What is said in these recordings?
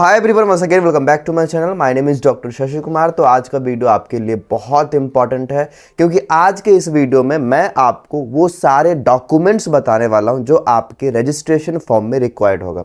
Hi everyone, once again welcome back to my channel. My name is doctor Shashi Kumar. तो आज का video आपके लिए बहुत इंपॉर्टेंट है क्योंकि आज के इस वीडियो में मैं आपको वो सारे डॉक्यूमेंट्स बताने वाला हूं जो आपके रजिस्ट्रेशन फॉर्म में रिक्वायर्ड होगा।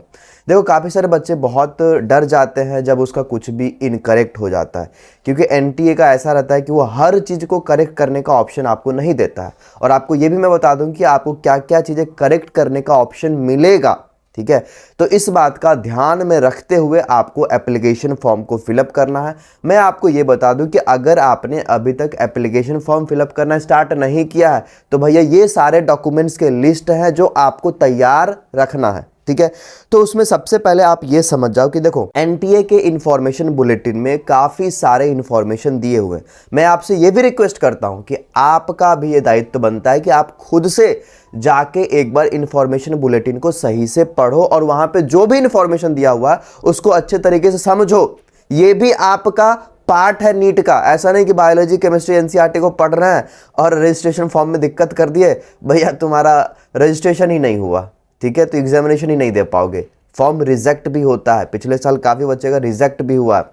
देखो, काफ़ी सारे बच्चे बहुत डर जाते हैं जब उसका कुछ भी इनकरेक्ट हो जाता है, क्योंकि एनटीए का ऐसा रहता है कि वो हर चीज़ को करेक्ट करने का ऑप्शन आपको नहीं देता है। और आपको ये भी मैं बता दूं कि आपको क्या क्या चीज़ें करेक्ट करने का ऑप्शन मिलेगा, ठीक है। तो इस बात का ध्यान में रखते हुए आपको एप्लीकेशन फॉर्म को फिलअप करना है। मैं आपको ये बता दूं कि अगर आपने अभी तक एप्लीकेशन फॉर्म फिलअप करना स्टार्ट नहीं किया है तो भैया ये सारे डॉक्यूमेंट्स के लिस्ट है जो आपको तैयार रखना है, ठीक है। तो उसमें सबसे पहले आप ये समझ जाओ कि देखो, एनटीए के इंफॉर्मेशन बुलेटिन में काफी सारे इंफॉर्मेशन दिए हुए हैं। मैं आपसे ये भी रिक्वेस्ट करता हूं कि आपका भी ये दायित्व बनता है कि आप खुद से जाके एक बार इंफॉर्मेशन बुलेटिन को सही से पढ़ो और वहां पे जो भी इंफॉर्मेशन दिया हुआ है उसको अच्छे तरीके से समझो। ये भी आपका पार्ट है नीट का। ऐसा नहीं कि बायोलॉजी, केमिस्ट्री, एनसीईआरटी को पढ़ रहे हैं और रजिस्ट्रेशन फॉर्म में दिक्कत कर दिए, भैया तुम्हारा रजिस्ट्रेशन ही नहीं हुआ, ठीक है, तो एग्जामिनेशन ही नहीं दे पाओगे। फॉर्म रिजेक्ट भी होता है। पिछले साल काफ़ी बच्चे का रिजेक्ट भी हुआ।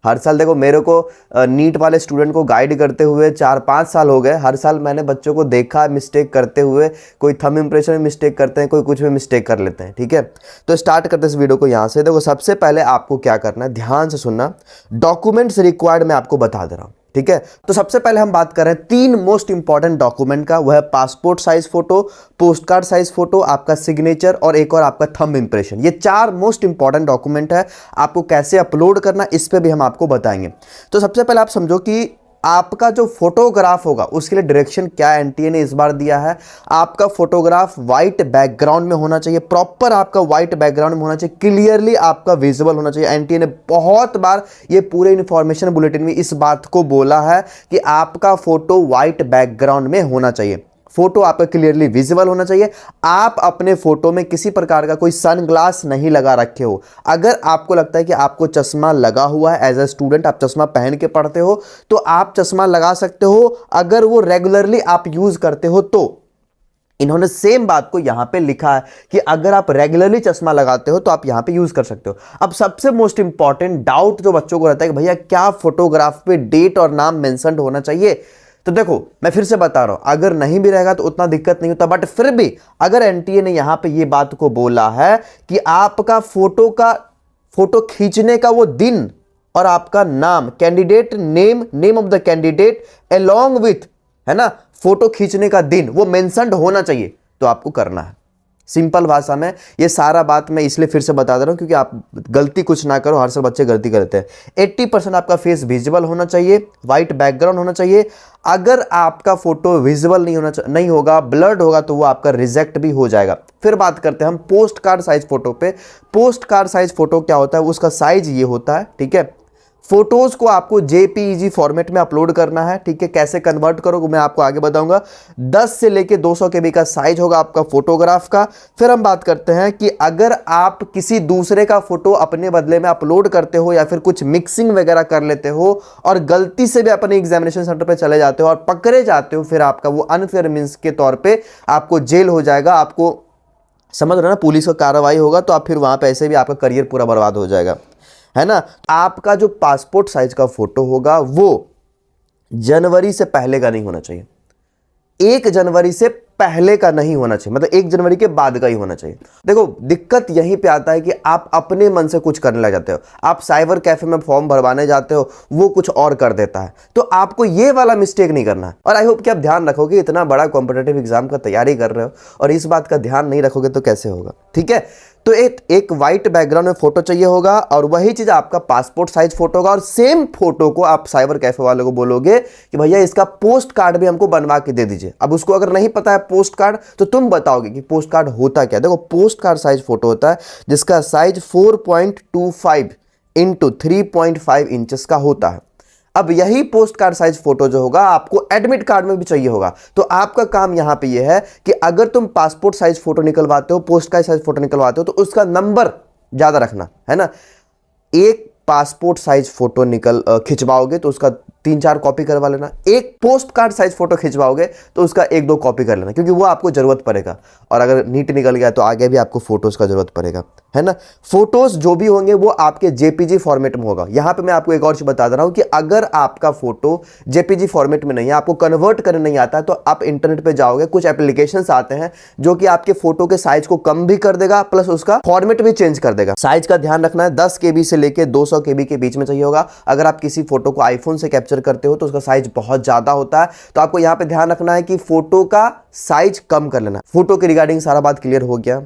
हर साल देखो, मेरे को नीट वाले स्टूडेंट को गाइड करते हुए 4-5 साल हो गए। हर साल मैंने बच्चों को देखा मिस्टेक करते हुए। कोई थंब इंप्रेशन में मिस्टेक करते हैं, कोई कुछ में मिस्टेक कर लेते हैं, ठीक है। तो स्टार्ट करते हैं इस वीडियो को यहाँ से। देखो, सबसे पहले आपको क्या करना है, ध्यान से सुनना। डॉक्यूमेंट्स रिक्वायर्ड मैं आपको बता दे रहा हूँ, ठीक है। तो सबसे पहले हम बात कर रहे हैं 3 मोस्ट इंपॉर्टेंट डॉक्यूमेंट का। वह है passport size photo, post card size photo, आपका सिग्नेचर और एक और आपका थंब इंप्रेशन। ये 4 मोस्ट इंपॉर्टेंट डॉक्यूमेंट है। आपको कैसे अपलोड करना इस पे भी हम आपको बताएंगे। तो सबसे पहले आप समझो कि आपका जो फोटोग्राफ होगा उसके लिए डायरेक्शन क्या एनटीए ने इस बार दिया है। आपका फोटोग्राफ व्हाइट बैकग्राउंड में होना चाहिए, प्रॉपर आपका व्हाइट बैकग्राउंड में होना चाहिए, क्लियरली आपका विजिबल होना चाहिए। एनटीए ने बहुत बार ये पूरे इंफॉर्मेशन बुलेटिन में इस बात को बोला है कि आपका फोटो व्हाइट बैकग्राउंड में होना चाहिए, फोटो आपका क्लियरली विजिबल होना चाहिए। आप अपने फोटो में किसी प्रकार का कोई सनग्लास नहीं लगा रखे हो। अगर आपको लगता है कि आपको चश्मा लगा हुआ है, एज ए स्टूडेंट आप चश्मा पहन के पढ़ते हो तो आप चश्मा लगा सकते हो, अगर वो रेगुलरली आप यूज करते हो तो। इन्होंने सेम बात को यहां पे लिखा है कि अगर आप रेगुलरली चश्मा लगाते हो तो आप यहां पे यूज कर सकते हो। अब सबसे मोस्ट इंपॉर्टेंट डाउट जो बच्चों को रहता है कि भैया क्या फोटोग्राफ पे डेट और नाम मेंशन होना चाहिए। तो देखो, मैं फिर से बता रहा हूं, अगर नहीं भी रहेगा तो उतना दिक्कत नहीं होता, बट फिर भी अगर एनटीए ने यहां पे ये बात को बोला है कि आपका फोटो खींचने का वो दिन और आपका नाम, candidate name of the candidate along with, है ना, फोटो खींचने का दिन वो मेंशन्ड होना चाहिए, तो आपको करना है। सिंपल भाषा में ये सारा बात मैं इसलिए फिर से बता दे रहा हूं क्योंकि आप गलती कुछ ना करो। हर साल बच्चे गलती करते हैं। 80% आपका फेस विजिबल होना चाहिए, व्हाइट बैकग्राउंड होना चाहिए। अगर आपका फोटो विजिबल नहीं होगा, ब्लर्ड होगा, तो वो आपका रिजेक्ट भी हो जाएगा। फिर बात करते हैं हम पोस्ट कार्ड साइज फोटो पे। पोस्ट कार्ड साइज फोटो क्या होता है, उसका साइज ये होता है, ठीक है। फोटोज को आपको जेपीईजी फॉर्मेट में अपलोड करना है, ठीक है। कैसे कन्वर्ट करोगे मैं आपको आगे बताऊंगा। 10 से लेके 200 KB का साइज होगा आपका फोटोग्राफ का। फिर हम बात करते हैं कि अगर आप किसी दूसरे का फोटो अपने बदले में अपलोड करते हो या फिर कुछ मिक्सिंग वगैरह कर लेते हो और गलती से भी अपने एग्जामिनेशन सेंटर पे चले जाते हो और पकड़े जाते हो, फिर आपका वो अनफेयर मीन्स के तौर पर आपको जेल हो जाएगा। आपको समझ रहे ना, पुलिस का कार्रवाई होगा, तो आप फिर वहां पर ऐसे भी आपका करियर पूरा बर्बाद हो जाएगा, है ना। आपका जो पासपोर्ट साइज का फोटो होगा वो जनवरी से पहले का नहीं होना चाहिए, 1 जनवरी से पहले का नहीं होना चाहिए, मतलब 1 जनवरी के बाद का ही होना चाहिए। देखो, दिक्कत यहीं पे आता है कि आप अपने मन से कुछ करने लग जाते हो। आप साइबर कैफे में फॉर्म भरवाने जाते हो, वो कुछ और कर देता है, तो आपको ये वाला मिस्टेक नहीं करना है। और आई होप कि आप ध्यान रखोगे, इतना बड़ा कॉम्पिटिटिव एग्जाम का तैयारी कर रहे हो और इस बात का ध्यान नहीं रखोगे तो कैसे होगा, ठीक है। तो एक व्हाइट बैकग्राउंड में फोटो चाहिए होगा और वही चीज आपका पासपोर्ट साइज फोटो होगा। और सेम फोटो को आप साइबर कैफे वालों को बोलोगे कि भैया इसका पोस्ट कार्ड भी हमको बनवा के दे दीजिए। अब उसको अगर नहीं पता है पोस्ट कार्ड, तो तुम बताओगे कि पोस्ट कार्ड होता क्या। देखो, पोस्ट कार्ड साइज फोटो होता है जिसका साइज 4.25 इंटू 3.5 इंचेस का होता है। अब यही पोस्ट कार्ड साइज फोटो जो होगा आपको एडमिट कार्ड में भी चाहिए होगा। तो आपका काम यहां पे ये है कि अगर तुम पासपोर्ट साइज फोटो निकलवाते हो, पोस्ट कार्ड साइज फोटो निकलवाते हो, तो उसका नंबर ज्यादा रखना, है ना। एक पासपोर्ट साइज फोटो खिंचवाओगे तो उसका 3-4 कॉपी करवा लेना। एक पोस्ट कार्ड साइज फोटो खिंचवाओगे तो उसका 1-2 कॉपी कर लेना, क्योंकि वो आपको जरूरत पड़ेगा। और अगर नीट निकल गया तो आगे भी आपको फोटोज का जरूरत पड़ेगा, है ना। फोटोज जो भी होंगे वो आपके जेपीजी फॉर्मेट में होगा। यहां पे मैं आपको एक और चीज बता दे रहा हूं कि अगर आपका फोटो जेपीजी फॉर्मेट में नहीं है, आपको कन्वर्ट करने नहीं आता, तो आप इंटरनेट पे जाओगे, कुछ एप्लीकेशंस आते हैं जो कि आपके फोटो के साइज को कम भी कर देगा, प्लस उसका फॉर्मेट भी चेंज कर देगा। साइज का ध्यान रखना है, 10 KB से लेके 200 KB के बीच में चाहिए होगा। अगर आप किसी फोटो को आईफोन से कैप्चर करते हो तो उसका साइज बहुत ज्यादा होता है, तो आपको यहां पे ध्यान रखना है कि फोटो का साइज कम कर लेना। फोटो के रिगार्डिंग सारा बात क्लियर हो गया?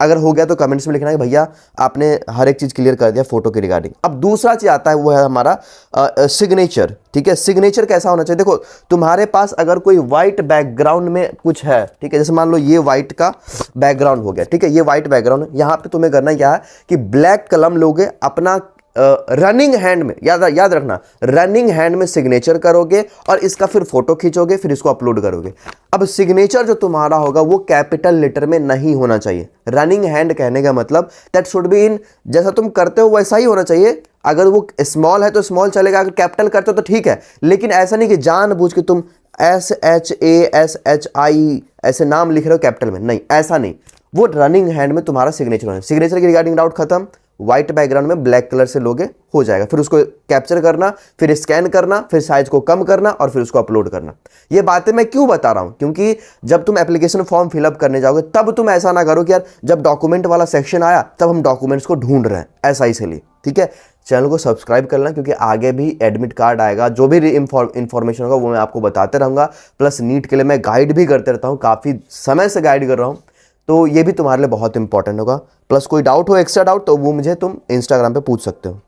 अगर हो गया तो कमेंट्स में लिखना है कि भैया आपने हर एक चीज क्लियर कर दिया फोटो के रिगार्डिंग। अब दूसरा चीज आता है, वो है हमारा सिग्नेचर। ठीक है, सिग्नेचर कैसा होना चाहिए? देखो, तुम्हारे पास अगर कोई व्हाइट बैकग्राउंड में कुछ है, ठीक है, जैसे मान लो ये व्हाइट का बैकग्राउंड हो गया, ठीक है, ये व्हाइट बैकग्राउंड है। यहां पे तुम्हें करना क्या है कि ब्लैक कलम लोगे, अपना रनिंग हैंड में, याद रखना, रनिंग हैंड में सिग्नेचर करोगे और इसका फिर फोटो खींचोगे, फिर इसको अपलोड करोगे। अब सिग्नेचर जो तुम्हारा होगा वो कैपिटल लेटर में नहीं होना चाहिए। रनिंग हैंड कहने का मतलब दैट शुड बी इन, जैसा तुम करते हो वैसा ही होना चाहिए। अगर वो स्मॉल है तो स्मॉल चलेगा, अगर कैपिटल करते हो तो ठीक है, लेकिन ऐसा नहीं कि जानबूझ के तुम SHASHI ऐसे नाम लिख रहे हो कैपिटल में, नहीं, ऐसा नहीं। वो रनिंग हैंड में तुम्हारा सिग्नेचर होना है। सिग्नेचर की रिगार्डिंग डाउट खत्म। व्हाइट बैकग्राउंड में ब्लैक कलर से लोगे, हो जाएगा। फिर उसको कैप्चर करना, फिर स्कैन करना, फिर साइज को कम करना और फिर उसको अपलोड करना। ये बातें मैं क्यों बता रहा हूं? क्योंकि जब तुम एप्लीकेशन फॉर्म फिलअप करने जाओगे तब तुम ऐसा ना करो कि यार जब डॉक्यूमेंट वाला सेक्शन आया तब हम डॉक्यूमेंट्स को ढूंढ रहे हैं, ऐसा इसलिए। ठीक है, चैनल को सब्सक्राइब कर लेना, क्योंकि आगे भी एडमिट कार्ड आएगा, जो भी इंफॉर्मेशन होगा वो मैं आपको बताते रहूंगा। प्लस नीट के लिए मैं गाइड भी करते रहता हूँ, काफ़ी समय से गाइड कर रहा हूँ, तो ये भी तुम्हारे लिए बहुत इंपॉर्टेंट होगा। प्लस कोई डाउट हो, एक्स्ट्रा डाउट, तो वो मुझे तुम इंस्टाग्राम पे पूछ सकते हो।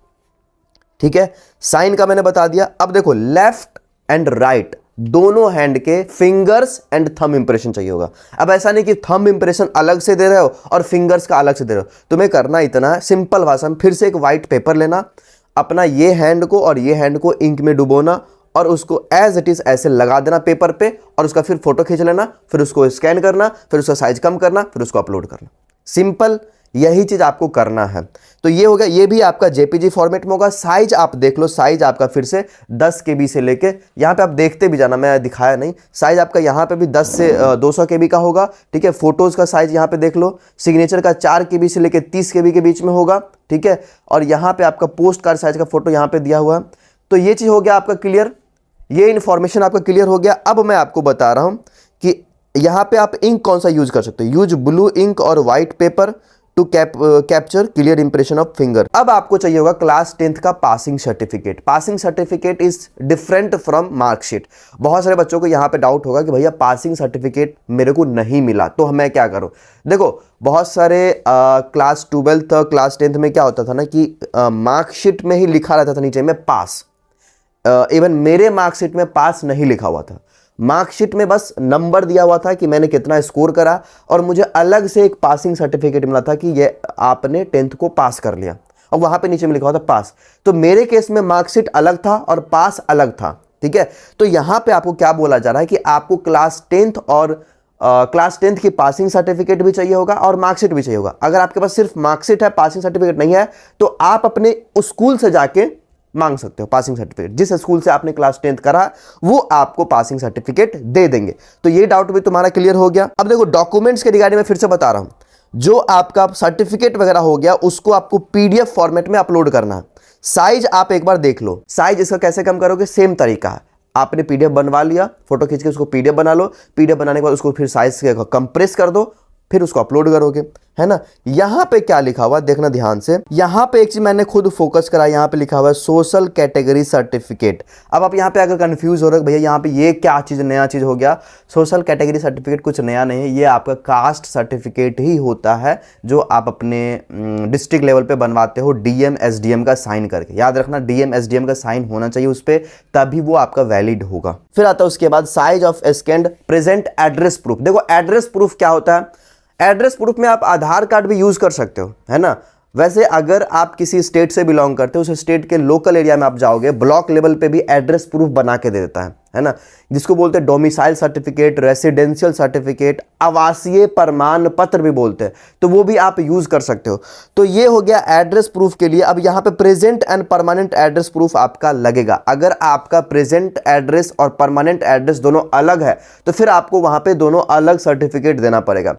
ठीक है, साइन का मैंने बता दिया। अब देखो, लेफ्ट एंड राइट दोनों हैंड के फिंगर्स एंड थंब इंप्रेशन चाहिए होगा। अब ऐसा नहीं कि थंब इंप्रेशन अलग से दे रहे हो और फिंगर्स का अलग से दे रहे हो। तुम्हें करना इतना सिंपल भाषा में, फिर से एक व्हाइट पेपर लेना, अपना ये हैंड को और ये हैंड को इंक में डुबोना और उसको एज इट इज ऐसे लगा देना पेपर पे, और उसका फिर फोटो खींच लेना, फिर उसको स्कैन करना, फिर उसका साइज कम करना, फिर उसको अपलोड करना। सिंपल, यही चीज आपको करना है। तो ये हो गया, ये भी आपका जेपीजी फॉर्मेट में होगा। साइज आप देख लो, साइज आपका फिर से 10 KB से लेके, यहाँ पे आप देखते भी जाना, मैं दिखाया नहीं, साइज आपका यहाँ पे भी 10 से 200 KB का होगा। ठीक है, फोटोज का साइज यहाँ पे देख लो, सिग्नेचर का 4 KB से लेके 30 KB के बीच में होगा। ठीक है, और यहाँ पे आपका पोस्ट कार्ड साइज का फोटो यहाँ पे दिया हुआ है। तो ये चीज हो गया आपका क्लियर, ये इन्फॉर्मेशन आपका क्लियर हो गया। अब मैं आपको बता रहा हूं कि यहां पे आप इंक कौन सा यूज कर सकते हो। यूज ब्लू इंक और white paper two capture clear impression of finger. अब आपको चाहिए होगा क्लास 10th का passing certificate. Passing certificate is different from marksheet. बहुत सारे बच्चों को यहां पे डाउट होगा कि भैया पासिंग सर्टिफिकेट मेरे को नहीं मिला तो मैं क्या करूं। देखो, बहुत सारे क्लास 12th क्लास 10th में क्या होता था ना कि मार्कशीट में ही लिखा रहता था नीचे में पास। इवन मेरे मार्कशीट में पास नहीं लिखा हुआ था, मार्कशीट में बस नंबर दिया हुआ था कि मैंने कितना स्कोर करा, और मुझे अलग से एक पासिंग सर्टिफिकेट मिला था कि ये आपने 10th को पास कर लिया, और वहां पे नीचे में लिखा हुआ था पास। तो मेरे केस में मार्कशीट अलग था और पास अलग था। ठीक है, तो यहां पे आपको क्या बोला जा रहा है कि आपको क्लास 10th और क्लास 10th की पासिंग सर्टिफिकेट भी चाहिए होगा और मार्कशीट भी चाहिए होगा। अगर आपके पास सिर्फ मार्कशीट है, पासिंग सर्टिफिकेट नहीं है, तो आप अपने स्कूल से जाके मांग सकते हो पासिंग सर्टिफिकेट। जिस स्कूल से आपने क्लास 10th करा वो आपको पासिंग सर्टिफिकेट दे देंगे। तो ये डाउट भी तुम्हारा क्लियर हो गया। अब देखो, डॉक्यूमेंट्स के रिगार्डिंग में फिर से बता रहा हूं, जो आपका सर्टिफिकेट वगैरह हो गया उसको आपको PDF फॉर्मेट में अपलोड करना है। साइज आप एक बार देख लो, साइज इसका कैसे कम करोगे, सेम तरीका है। आपने PDF बनवा लिया, फोटो खींच के उसको PDF बना लो, PDF बनाने के बाद उसको फिर साइज कंप्रेस कर दो, फिर उसको अपलोड करोगे, है ना। यहां पे क्या लिखा हुआ देखना ध्यान से, यहां पे एक चीज मैंने खुद फोकस करा, यहां पे लिखा हुआ है सोशल कैटेगरी सर्टिफिकेट। अब आप यहां पे अगर कंफ्यूज हो रहे हो भैया यहां पे ये क्या चीज, नया चीज हो गया, सोशल कैटेगरी सर्टिफिकेट कुछ नया नहीं है, ये आपका कास्ट सर्टिफिकेट ही होता है जो आप अपने डिस्ट्रिक्ट लेवल पे बनवाते हो DM SDM का साइन करके। याद रखना, DM SDM का साइन होना चाहिए उस पर, तभी वो आपका वैलिड होगा। फिर आता है उसके बाद size of scanned present address proof. देखो, एड्रेस प्रूफ क्या होता है, एड्रेस प्रूफ में आप आधार कार्ड भी यूज कर सकते हो, है ना। वैसे अगर आप किसी स्टेट से बिलोंग करते हो, उस स्टेट के लोकल एरिया में आप जाओगे, ब्लॉक लेवल पे भी एड्रेस प्रूफ बना के दे देता है ना, जिसको बोलते हैं डोमिसाइल सर्टिफिकेट, रेसिडेंशियल सर्टिफिकेट, आवासीय प्रमाण पत्र भी बोलते हैं, तो वो भी आप यूज कर सकते हो। तो ये हो गया एड्रेस प्रूफ के लिए। अब यहाँ पे present and permanent address proof आपका लगेगा। अगर आपका प्रेजेंट एड्रेस और परमानेंट एड्रेस दोनों अलग है तो फिर आपको वहां पे दोनों अलग सर्टिफिकेट देना पड़ेगा।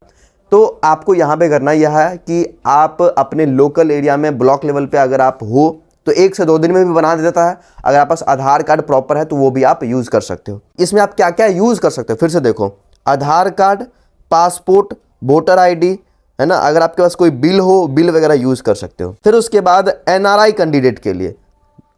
तो आपको यहाँ पे करना यह है कि आप अपने लोकल एरिया में ब्लॉक लेवल पे अगर आप हो तो 1 से 2 दिन में भी बना देता है। अगर आप पास आधार कार्ड प्रॉपर है तो वो भी आप यूज कर सकते हो। इसमें आप क्या क्या यूज कर सकते हो फिर से देखो, आधार कार्ड, पासपोर्ट, वोटर आईडी, है ना, अगर आपके पास कोई बिल हो, बिल वगैरह यूज कर सकते हो। फिर उसके बाद एनआरआई कैंडिडेट के लिए,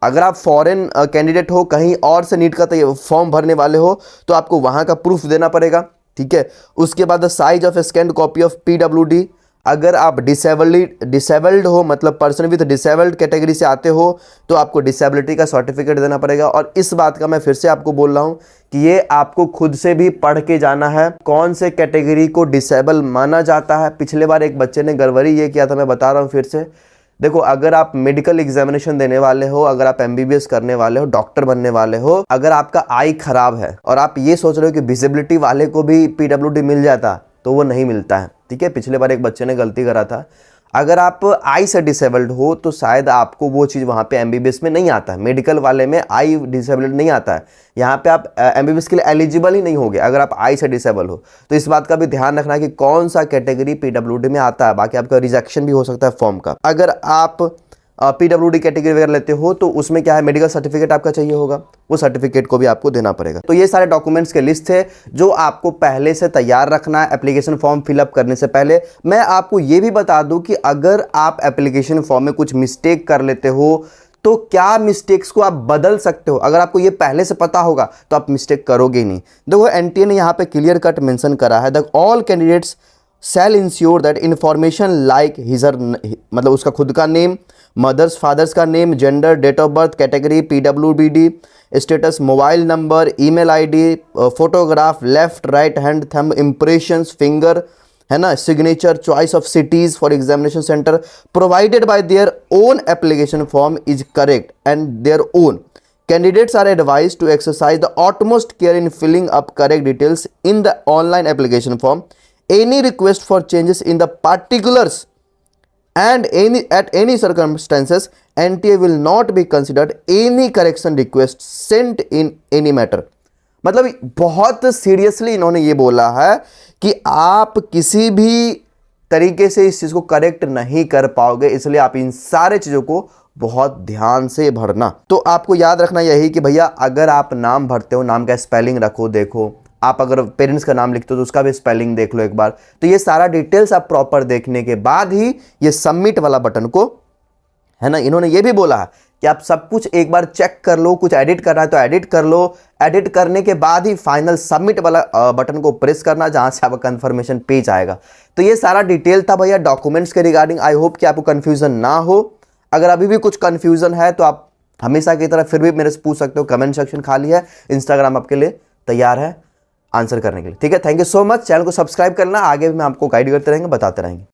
अगर आप फॉरेन कैंडिडेट हो, कहीं और से नीट का फॉर्म भरने वाले हो, तो आपको वहां का प्रूफ देना पड़ेगा, ठीक है। उसके बाद size of scan copy of PWD. अगर आप डिसेबल्ड हो, मतलब पर्सन विद डिसेबल्ड कैटेगरी से आते हो, तो आपको डिसेबिलिटी का सर्टिफिकेट देना पड़ेगा। और इस बात का मैं फिर से आपको बोल रहा हूं कि ये आपको खुद से भी पढ़ के जाना है, कौन से कैटेगरी को डिसेबल माना जाता है। पिछले बार एक बच्चे ने गड़बड़ी ये किया था, मैं बता रहा हूँ फिर से। देखो, अगर आप मेडिकल एग्जामिनेशन देने वाले हो, अगर आप एमबीबीएस करने वाले हो, डॉक्टर बनने वाले हो, अगर आपका आई खराब है और आप ये सोच रहे हो कि विजिबिलिटी वाले को भी पीडब्ल्यूडी मिल जाता, तो वो नहीं मिलता है, ठीक है। पिछले बार एक बच्चे ने गलती करा था। अगर आप आई से डिसेबल्ड हो तो शायद आपको वो चीज़ वहाँ पे एमबीबीएस में नहीं आता है, मेडिकल वाले में आई डिसेबल्ड नहीं आता है। यहाँ पे आप एमबीबीएस के लिए एलिजिबल ही नहीं होगे अगर आप आई से डिसेबल हो। तो इस बात का भी ध्यान रखना कि कौन सा कैटेगरी पीडब्ल्यूडी में आता है। बाकी आपका रिजेक्शन भी हो सकता है फॉर्म का। अगर आप पीडब्ल्यूडी कैटेगरी वगैरह लेते हो तो उसमें क्या है, मेडिकल सर्टिफिकेट आपका चाहिए होगा, वो सर्टिफिकेट को भी आपको देना पड़ेगा। तो ये सारे डॉक्यूमेंट्स के लिस्ट है जो आपको पहले से तैयार रखना है एप्लीकेशन फॉर्म फिलअप करने से पहले। मैं आपको ये भी बता दूं कि अगर आप एप्लीकेशन फॉर्म में कुछ मिस्टेक कर लेते हो तो क्या मिस्टेक्स को आप बदल सकते हो। अगर आपको ये पहले से पता होगा तो आप मिस्टेक करोगे नहीं। देखो, एनटीए ने यहाँ पे क्लियर कट मेंशन करा है, the all candidates shall ensure that information like his her, मतलब उसका खुद का नेम, मदर्स फादर्स का name, gender, date of birth, category, PWD status, mobile number, email ID, photograph, left right hand thumb impressions, finger, है ना, signature, choice of cities for examination centre provided by their own application form is correct and their own. Candidates are advised to exercise the utmost care in filling up correct details in the online application form. Any request for changes in the particulars and at any circumstances, NTA will not be considered any correction request sent in any matter. मतलब बहुत seriously इन्होंने ये बोला है कि आप किसी भी तरीके से इस चीज़ को करेक्ट नहीं कर पाओगे, इसलिए आप इन सारे चीज़ों को बहुत ध्यान से भरना। तो आपको याद रखना यही कि भैया अगर आप नाम भरते हो, नाम का स्पेलिंग रखो, देखो। आप अगर पेरेंट्स का नाम लिखते हो तो उसका भी स्पेलिंग देख लो एक बार। तो ये सारा डिटेल्स आप प्रॉपर देखने के बाद ही ये सबमिट वाला बटन को, है ना, इन्होंने ये भी बोला है कि आप सब कुछ एक बार चेक कर लो, कुछ एडिट करना है तो एडिट कर लो, एडिट करने के बाद ही फाइनल सबमिट वाला बटन को प्रेस करना, जहां से आपका कंफर्मेशन पेज आएगा। तो ये सारा डिटेल था भैया डॉक्यूमेंट्स के रिगार्डिंग। आई होप कि आपको कंफ्यूजन ना हो। अगर अभी भी कुछ कंफ्यूजन है तो आप हमेशा की तरह फिर भी मेरे से पूछ सकते हो, कमेंट सेक्शन खाली है, इंस्टाग्राम आपके लिए तैयार है आंसर करने के लिए, ठीक है। Thank you so much. Channel को सब्सक्राइब करना, आगे भी मैं आपको गाइड करते रहेंगे, बताते रहेंगे।